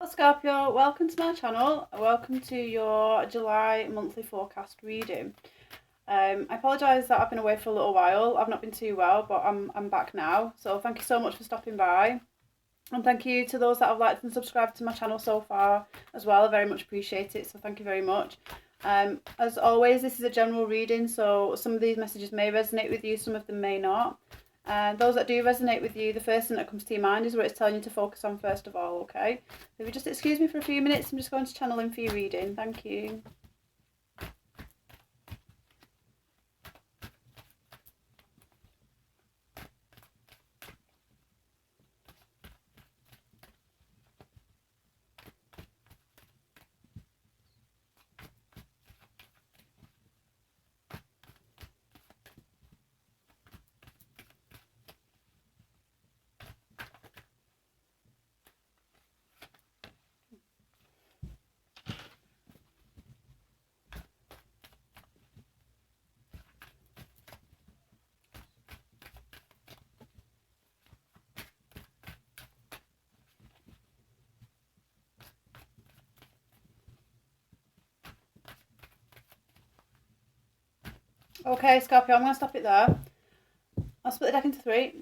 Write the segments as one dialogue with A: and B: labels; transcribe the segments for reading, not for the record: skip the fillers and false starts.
A: Hello Scorpio, welcome to my channel. Welcome to your July monthly forecast reading. I apologise that I've been away for a little while. I've not been too well, but I'm back now. So thank you so much for stopping by. And thank you to those that have liked and subscribed to my channel so far as well. I very much appreciate it, so thank you very much. As always, this is a general reading, so some of these messages may resonate with you, some of them may not. And those that do resonate with you, the first thing that comes to your mind is what it's telling you to focus on first of all, okay? So if you just excuse me for a few minutes, I'm just going to channel in for your reading. Thank you. Okay, Scorpio, I'm going to stop it there. I'll split the deck into three.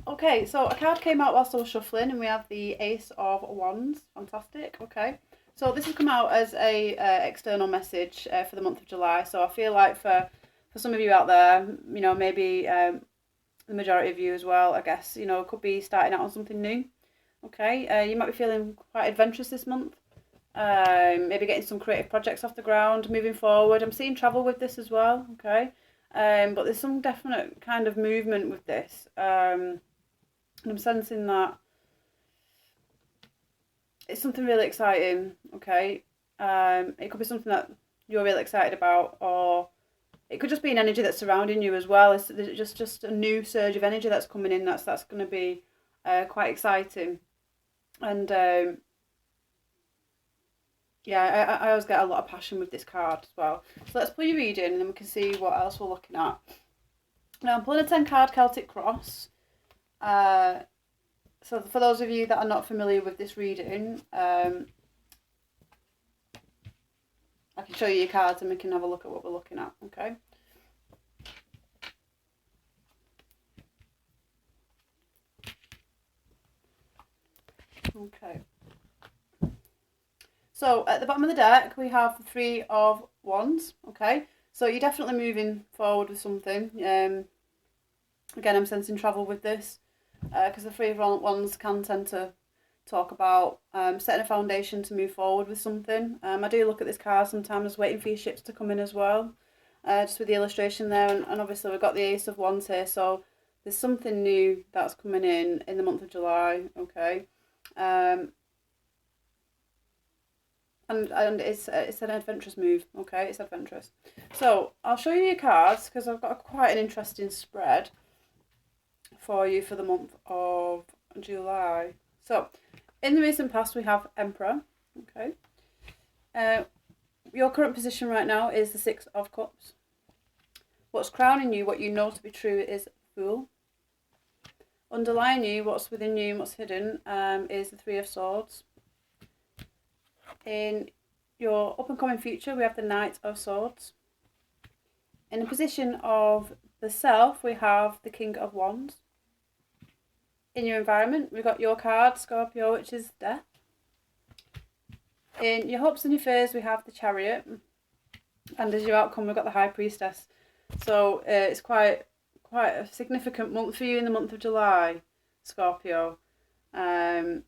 A: Okay, so a card came out whilst I was shuffling, and we have the Ace of Wands. Fantastic. Okay, so this has come out as a external message for the month of July. So I feel like for some of you out there, you know, maybe the majority of you as well, I guess, you know, could be starting out on something new. Okay, you might be feeling quite adventurous this month. Maybe getting some creative projects off the ground, moving forward. I'm seeing travel with this as well. Okay, but there's some definite kind of movement with this. And I'm sensing that it's something really exciting, okay? It could be something that you're really excited about, or it could just be an energy that's surrounding you as well. It's just a new surge of energy that's coming in that's going to be quite exciting. And yeah, I always get a lot of passion with this card as well. So let's pull your reading and then we can see what else we're looking at. Now I'm pulling a 10 card Celtic Cross. So for those of you that are not familiar with this reading, I can show you your cards and we can have a look at what we're looking at, okay? Okay. So at the bottom of the deck, we have the Three of Wands, okay? So you're definitely moving forward with something. Again, I'm sensing travel with this because the Three of Wands can tend to talk about setting a foundation to move forward with something. I do look at this card sometimes waiting for your ships to come in as well, just with the illustration there. And obviously we've got the Ace of Wands here, so there's something new that's coming in the month of July, okay? And it's an adventurous move, okay? It's adventurous. So I'll show you your cards because I've got quite an interesting spread for you for the month of July. So in the recent past we have Emperor, okay? Your current position right now is the Six of Cups. What's crowning you, what you know to be true, is Fool. Underlying you, what's within you and what's hidden, is the Three of Swords. In your up and coming future, we have the Knight of Swords. In the position of the Self, we have the King of Wands. In your environment, we've got your card, Scorpio, which is Death. In your hopes and your fears, we have the Chariot. And as your outcome, we've got the High Priestess. So it's quite a significant month for you in the month of July, Scorpio. I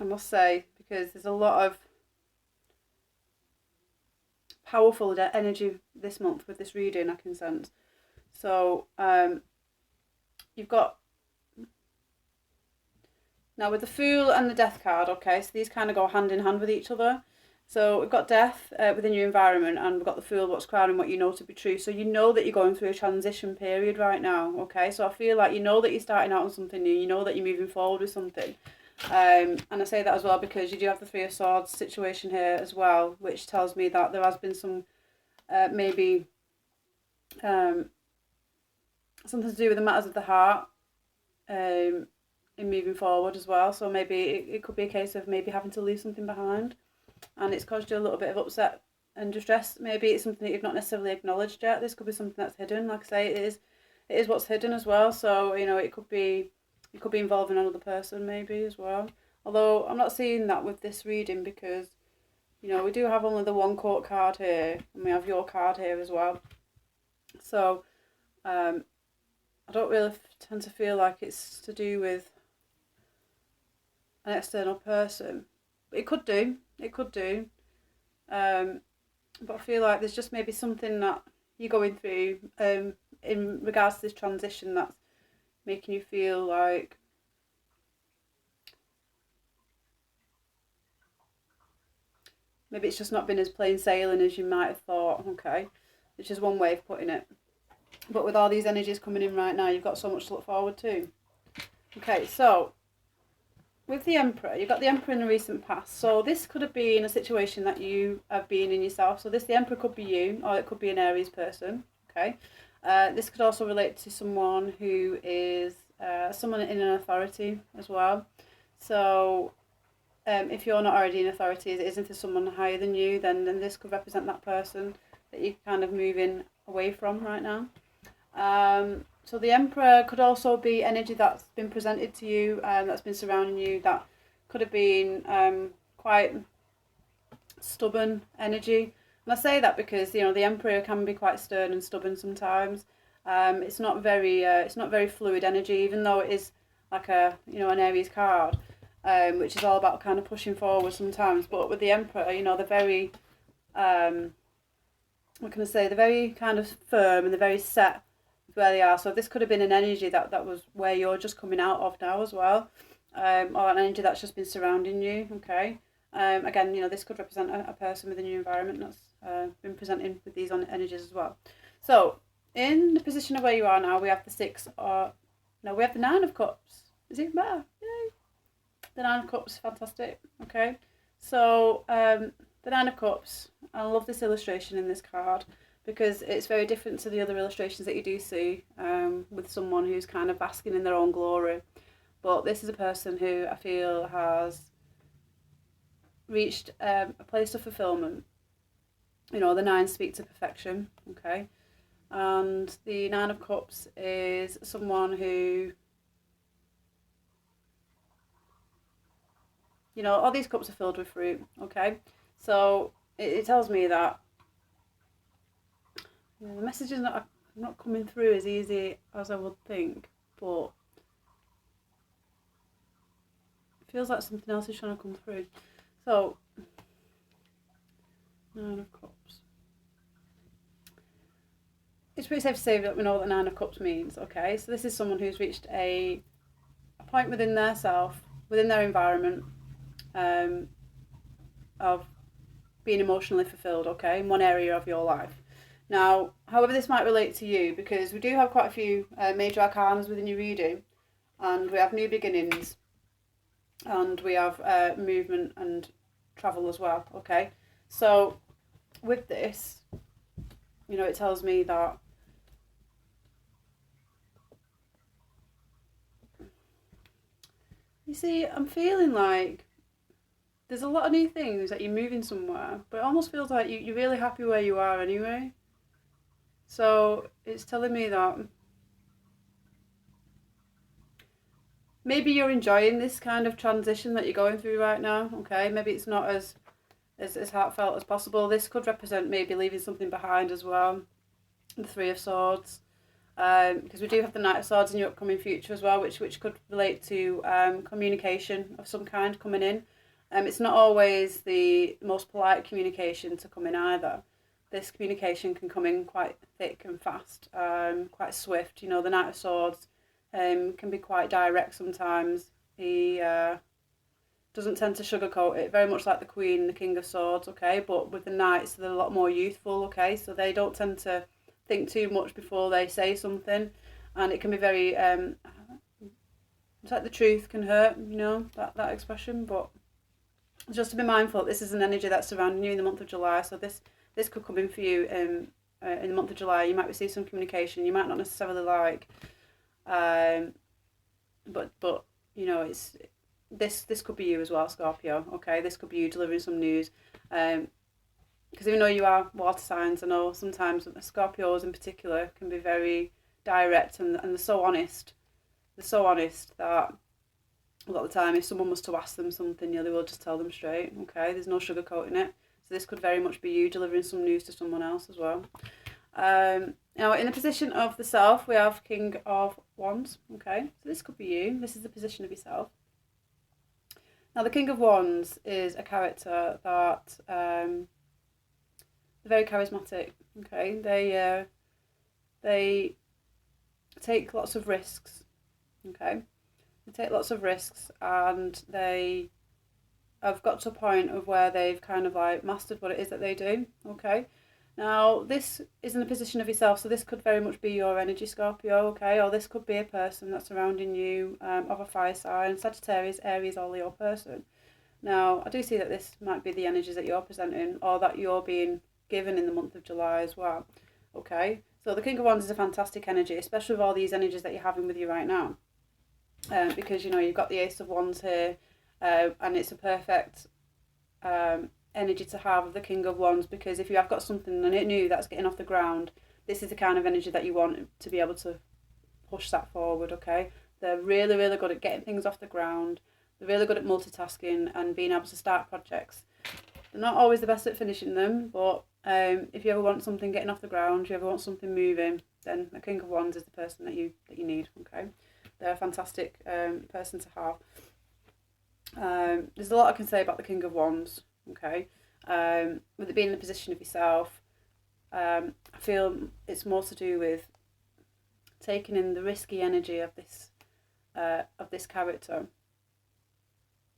A: must say, because there's a lot of powerful energy this month with this reading, I can sense. So you've got now with the Fool and the Death card, okay, so these kind of go hand in hand with each other. So we've got Death within your environment, and we've got the Fool, what's crowning what you know to be true. So you know that you're going through a transition period right now, okay? So I feel like you know that you're starting out on something new, you know that you're moving forward with something. And I say that as well because you do have the Three of Swords situation here as well, which tells me that there has been some something to do with the matters of the heart in moving forward as well. So maybe it could be a case of maybe having to leave something behind, and it's caused you a little bit of upset and distress. Maybe it's something that you've not necessarily acknowledged yet. This could be something that's hidden. Like I say, it is what's hidden as well. So it could be involving another person maybe as well. Although I'm not seeing that with this reading, because we do have only the one court card here, and we have your card here as well. So I don't really tend to feel like it's to do with an external person. But it could do. But I feel like there's just maybe something that you're going through in regards to this transition that's making you feel like maybe it's just not been as plain sailing as you might have thought. Okay, which is one way of putting it. But with all these energies coming in right now, you've got so much to look forward to. Okay, so with the Emperor, you've got the Emperor in the recent past. So this could have been a situation that you have been in yourself. So the Emperor could be you, or it could be an Aries person. Okay, this could also relate to someone who is someone in an authority as well. So if you're not already in authority, it isn't for someone higher than you, then this could represent that person that you're kind of moving away from right now. So the Emperor could also be energy that's been presented to you, that's been surrounding you, that could have been quite stubborn energy. And I say that because the Emperor can be quite stern and stubborn sometimes. It's not very fluid energy, even though it is like an Aries card, which is all about kind of pushing forward sometimes. But with the Emperor, they're very they're very kind of firm, and they're very set where they are. So this could have been an energy that was where you're just coming out of now as well, or an energy that's just been surrounding you. Okay, again, this could represent a person within your environment that's been presenting with these energies as well. So in the position of where you are now, we have we have the Nine of Cups. Is it better? Yay! The Nine of Cups, fantastic. Okay, so the Nine of Cups. I love this illustration in this card, because it's very different to the other illustrations that you do see with someone who's kind of basking in their own glory. But this is a person who I feel has reached a place of fulfillment. The nine speak to perfection, okay? And the Nine of Cups is someone who, all these cups are filled with fruit, okay? So it tells me that the messages are not coming through as easy as I would think, but it feels like something else is trying to come through. So, Nine of Cups. It's pretty safe to say that we know what the Nine of Cups means, okay? So this is someone who's reached a point within their self, within their environment, of being emotionally fulfilled, okay, in one area of your life. Now, however this might relate to you, because we do have quite a few major arcanas within your reading, and we have new beginnings, and we have movement and travel as well, okay? So with this, it tells me that you see, I'm feeling like there's a lot of new things that you're moving somewhere, but it almost feels like you're really happy where you are anyway. So it's telling me that maybe you're enjoying this kind of transition that you're going through right now, okay? Maybe it's not as heartfelt as possible. This could represent maybe leaving something behind as well. The Three of Swords. Because we do have the Knight of Swords in your upcoming future as well, which could relate to communication of some kind coming in. It's not always the most polite communication to come in either. This communication can come in quite thick and fast, quite swift. The Knight of Swords can be quite direct sometimes. He doesn't tend to sugarcoat it, very much like the Queen and the King of Swords, okay? But with the Knights, they're a lot more youthful, okay? So they don't tend to think too much before they say something, and it can be very it's like the truth can hurt, that expression. But just to be mindful, this is an energy that's surrounding you in the month of July. So this could come in for you in the month of July. You might receive some communication you might not necessarily like, it's this could be you as well, Scorpio. Okay, this could be you delivering some news. Because even though you are water signs, I know sometimes Scorpios in particular can be very direct and they're so honest. They're so honest that a lot of the time, if someone was to ask them something, they will just tell them straight. Okay, there's no sugarcoating it. So this could very much be you delivering some news to someone else as well. Now, in the position of the self, we have King of Wands. Okay, so this could be you. This is the position of yourself. Now, the King of Wands is a character that they're very charismatic. Okay, they take lots of risks. Okay, they take lots of risks, and they have got to a point of where they've kind of like mastered what it is that they do. Okay. Now, this is in the position of yourself, so this could very much be your energy, Scorpio, okay? Or this could be a person that's surrounding you of a fire sign, Sagittarius, Aries, or Leo person. Now, I do see that this might be the energies that you're presenting or that you're being given in the month of July as well, okay? So the King of Wands is a fantastic energy, especially with all these energies that you're having with you right now. Because, you've got the Ace of Wands here, and it's a perfect energy to have of the King of Wands, because if you have got something new that's getting off the ground, this is the kind of energy that you want to be able to push that forward, okay? They're really, really good at getting things off the ground. They're really good at multitasking and being able to start projects. They're not always the best at finishing them, but if you ever want something getting off the ground, you ever want something moving, then the King of Wands is the person that you need, okay? They're a fantastic person to have. There's a lot I can say about the King of Wands. Okay, with it being in the position of yourself, I feel it's more to do with taking in the risky energy of this character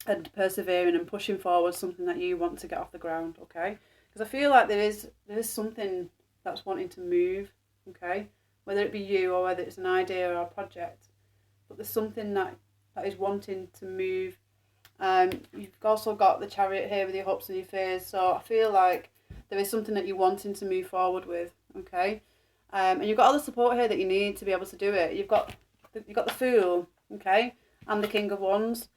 A: and persevering and pushing forward something that you want to get off the ground. Okay, because I feel like there is something that's wanting to move. Okay, whether it be you or whether it's an idea or a project, but there's something that is wanting to move. You've also got the Chariot here with your hopes and your fears, so I feel like there is something that you're wanting to move forward with, okay? And you've got all the support here that you need to be able to do it. You've got the Fool, okay, and the King of Wands,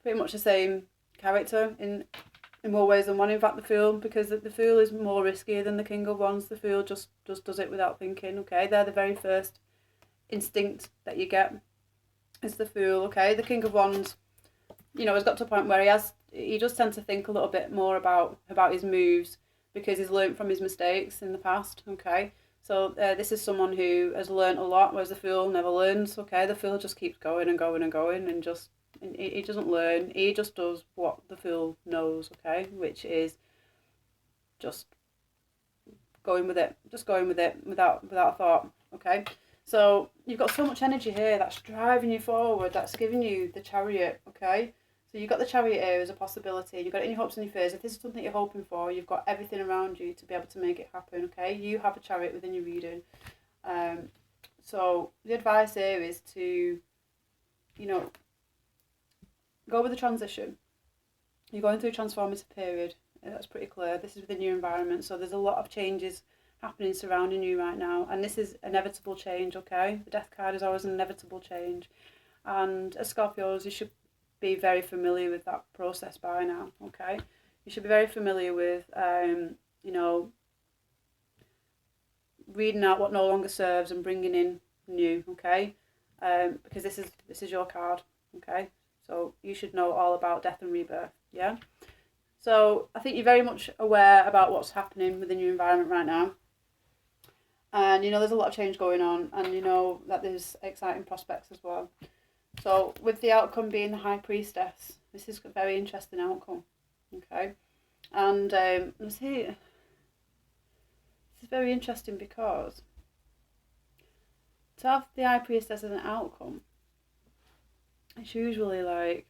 A: pretty much the same character in more ways than one. In fact, the Fool, because the Fool is more riskier than the King of Wands. The Fool just does it without thinking, okay? They're the very first instinct that you get is the Fool, okay? The King of Wands, has got to a point where he does tend to think a little bit more about his moves because he's learnt from his mistakes in the past, okay? So this is someone who has learnt a lot, whereas the Fool never learns, okay? The Fool just keeps going and going and going and he doesn't learn. He just does what the Fool knows, okay? Which is just going with it without a thought, okay? So you've got so much energy here that's driving you forward, that's giving you the Chariot, okay? So you've got the Chariot here as a possibility. You've got it in your hopes and your fears. If this is something you're hoping for, you've got everything around you to be able to make it happen, okay? You have a Chariot within your reading. So the advice here is to, go with the transition. You're going through a transformative period. That's pretty clear. This is within your environment. So there's a lot of changes happening surrounding you right now. And this is inevitable change, okay? The Death card is always an inevitable change. And as Scorpios, you should be very familiar with that process by now, okay? You should be very familiar with, reading out what no longer serves and bringing in new, okay? Because this is your card, okay? So you should know all about death and rebirth, yeah? So I think you're very much aware about what's happening within your environment right now. And there's a lot of change going on, and that there's exciting prospects as well. So with the outcome being the High Priestess, this is a very interesting outcome, okay? And let's see, this is very interesting because to have the High Priestess as an outcome, it's usually like,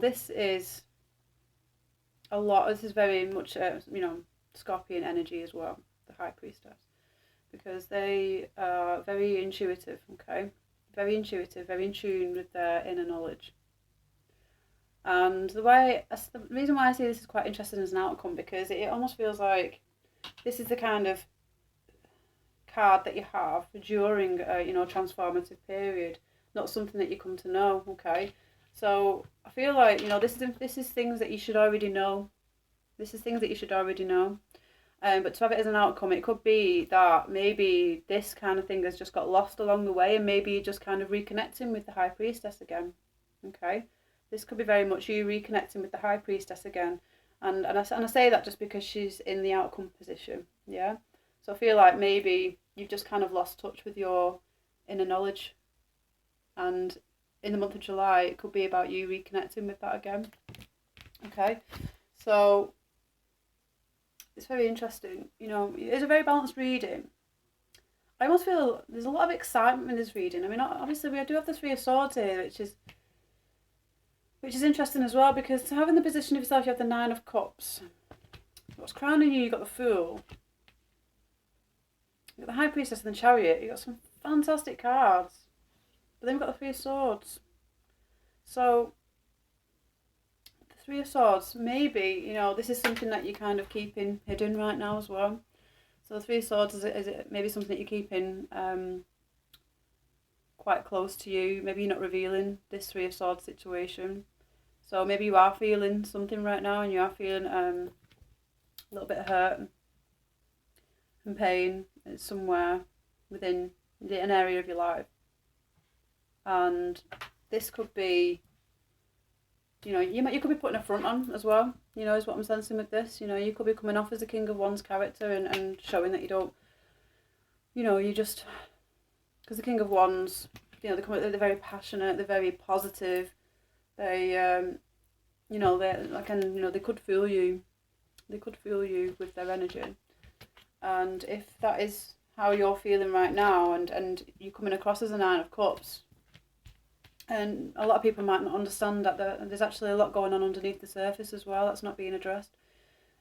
A: this is a lot, this is very much, Scorpion energy as well, the High Priestess. Because they are very intuitive, okay? Very intuitive, very in tune with their inner knowledge. And the reason why I see this is quite interesting as an outcome, because it almost feels like this is the kind of card that you have during a, transformative period, not something that you come to know, okay? So I feel like, this is things that you should already know. This is things that you should already know. But to have it as an outcome, it could be that maybe this kind of thing has just got lost along the way, and maybe you're just kind of reconnecting with the High Priestess again, okay? This could be very much you reconnecting with the High Priestess again. And I say that just because she's in the outcome position, yeah? So I feel like maybe you've just kind of lost touch with your inner knowledge. And in the month of July, it could be about you reconnecting with that again, okay? So it's very interesting. It's a very balanced reading. I almost feel there's a lot of excitement in this reading. I mean, obviously we do have the Three of Swords here, which is interesting as well, because to have in the position of yourself, you have the Nine of Cups. What's crowning you, you've got the Fool. You've got the High Priestess and the Chariot. You've got some fantastic cards. But then we've got the Three of Swords. So, the Three of Swords, maybe, this is something that you're kind of keeping hidden right now as well. So the Three of Swords is it maybe something that you're keeping quite close to you. Maybe you're not revealing this Three of Swords situation. So maybe you are feeling something right now, and you are feeling a little bit of hurt and pain somewhere within an area of your life. And this could be, you could be putting a front on as well, is what I'm sensing with this. You could be coming off as a King of Wands character and showing that you don't, you just, because the King of Wands, they're very passionate, they're very positive, they, they could fool you. They could fool you with their energy. And if that is how you're feeling right now, and you're coming across as a Nine of Cups, and a lot of people might not understand that there's actually a lot going on underneath the surface as well that's not being addressed.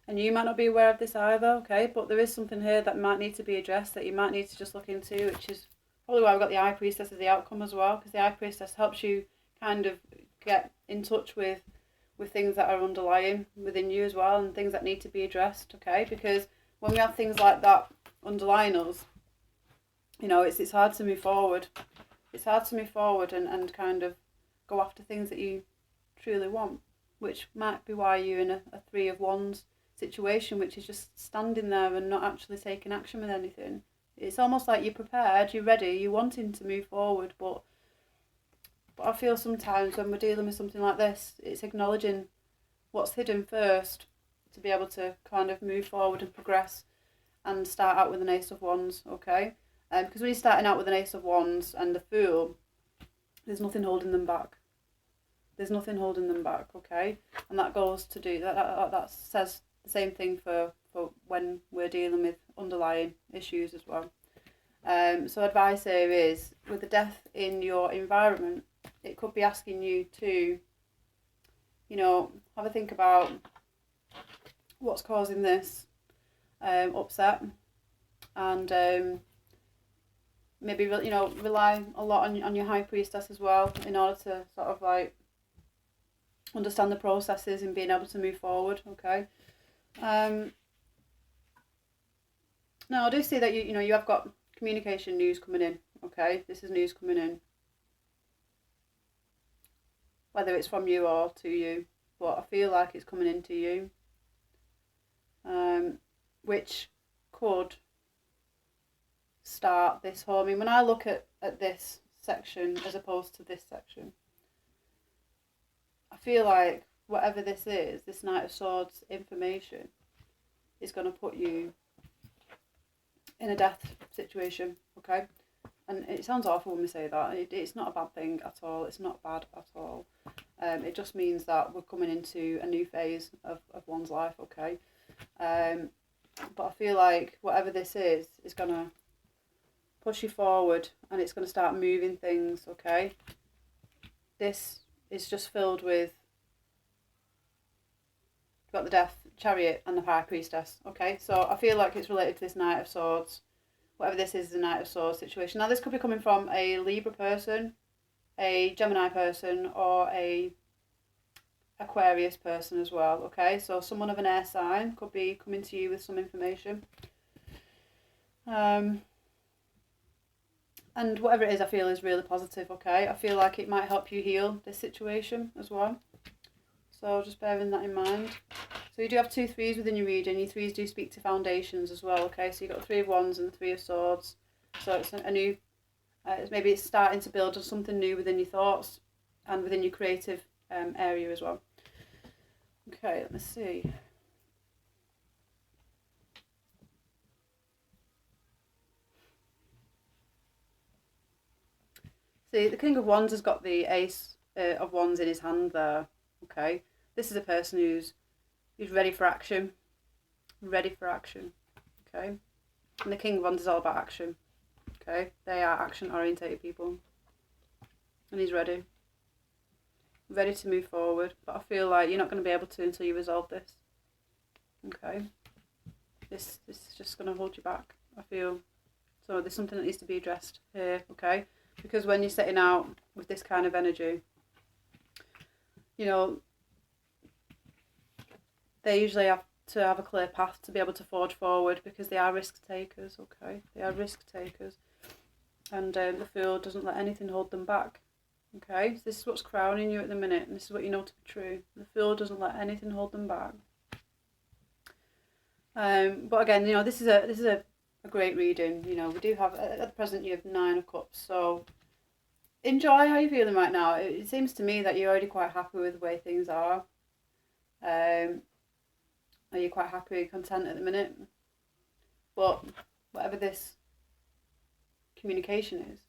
A: And you might not be aware of this either, okay? But there is something here that might need to be addressed, that you might need to just look into, which is probably why we've got the High Priestess as the outcome as well, because the High Priestess helps you kind of get in touch with things that are underlying within you as well, and things that need to be addressed, okay? Because when we have things like that underlying us, it's hard to move forward. It's hard to move forward and kind of go after things that you truly want, which might be why you're in a Three of Wands situation, which is just standing there and not actually taking action with anything. It's almost like you're prepared, you're ready, you're wanting to move forward, but I feel sometimes when we're dealing with something like this, it's acknowledging what's hidden first to be able to kind of move forward and progress and start out with an Ace of Wands, okay? Because when you're starting out with an Ace of Wands and the Fool, there's nothing holding them back. There's nothing holding them back, okay? And that goes to do that says the same thing for when we're dealing with underlying issues as well. So advice here is, with the death in your environment, it could be asking you to, have a think about what's causing this upset, and maybe rely a lot on your High Priestess as well, in order to sort of like understand the processes and being able to move forward, okay? Now I do see that you have got communication news coming in, okay? This is news coming in, whether it's from you or to you, but I feel like it's coming into you, which could start this whole, I mean, when I look at this section as opposed to this section, I feel like whatever this is, this Knight of Swords information, is going to put you in a death situation, okay? And it sounds awful when we say that. It's not a bad thing at all. It's not bad at all. It just means that we're coming into a new phase of one's life, okay? But I feel like whatever this is going to push you forward, and it's going to start moving things, okay? This is just filled with, you've got the Death, Chariot and the High Priestess, okay? So I feel like it's related to this Knight of Swords. Whatever this is a Knight of Swords situation. Now this could be coming from a Libra person, a Gemini person, or a Aquarius person as well, okay? So someone of an air sign could be coming to you with some information. And whatever it is, I feel is really positive, okay? I feel like it might help you heal this situation as well. So just bearing that in mind. So you do have 2 threes within your reading. Your threes do speak to foundations as well, okay? So you've got 3 of Wands and 3 of Swords. So it's a new, maybe it's starting to build something new within your thoughts and within your creative area as well. Okay, let me see. See, the King of Wands has got the Ace of Wands in his hand there, okay? This is a person who's ready for action. Ready for action, okay? And the King of Wands is all about action, okay? They are action-orientated people. And he's ready. Ready to move forward. But I feel like you're not going to be able to until you resolve this, okay? This is just going to hold you back, I feel. So there's something that needs to be addressed here, okay? Because when you're setting out with this kind of energy, you know, they usually have to have a clear path to be able to forge forward because they are risk takers, okay? They are risk takers. And the Fool doesn't let anything hold them back, okay? So this is what's crowning you at the minute, and this is what you know to be true. The Fool doesn't let anything hold them back. But again, you know, this is a great reading. You know, we do have, at the present, you have 9 of Cups, so enjoy how you're feeling right now. It seems to me that you're already quite happy with the way things are. Are you quite happy, content at the minute? But whatever this communication is,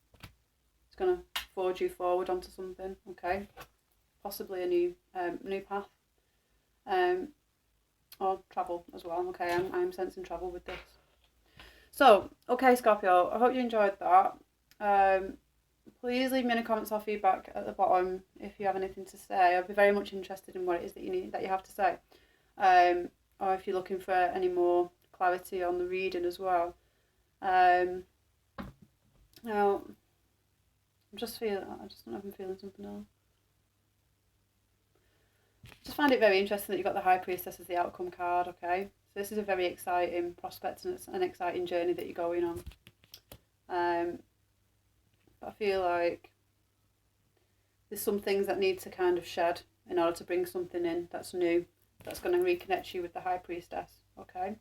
A: it's going to forge you forward onto something, okay? Possibly a new path. Or travel as well, okay? I'm sensing travel with this. So, okay, Scorpio, I hope you enjoyed that. Please leave me any comments or feedback at the bottom if you have anything to say. I'd be very much interested in what it is that you have to say. Or if you're looking for any more clarity on the reading as well. Now, I just don't know if I'm feeling something else. Just find it very interesting that you've got the High Priestess as the outcome card, okay? So this is a very exciting prospect and it's an exciting journey that you're going on. But I feel like there's some things that need to kind of shed in order to bring something in that's new, that's going to reconnect you with the High Priestess, okay?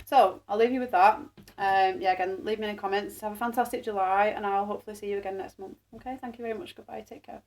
A: So I'll leave you with that. Yeah, again, leave me any comments. Have a fantastic July and I'll hopefully see you again next month. Okay, thank you very much. Goodbye. Take care.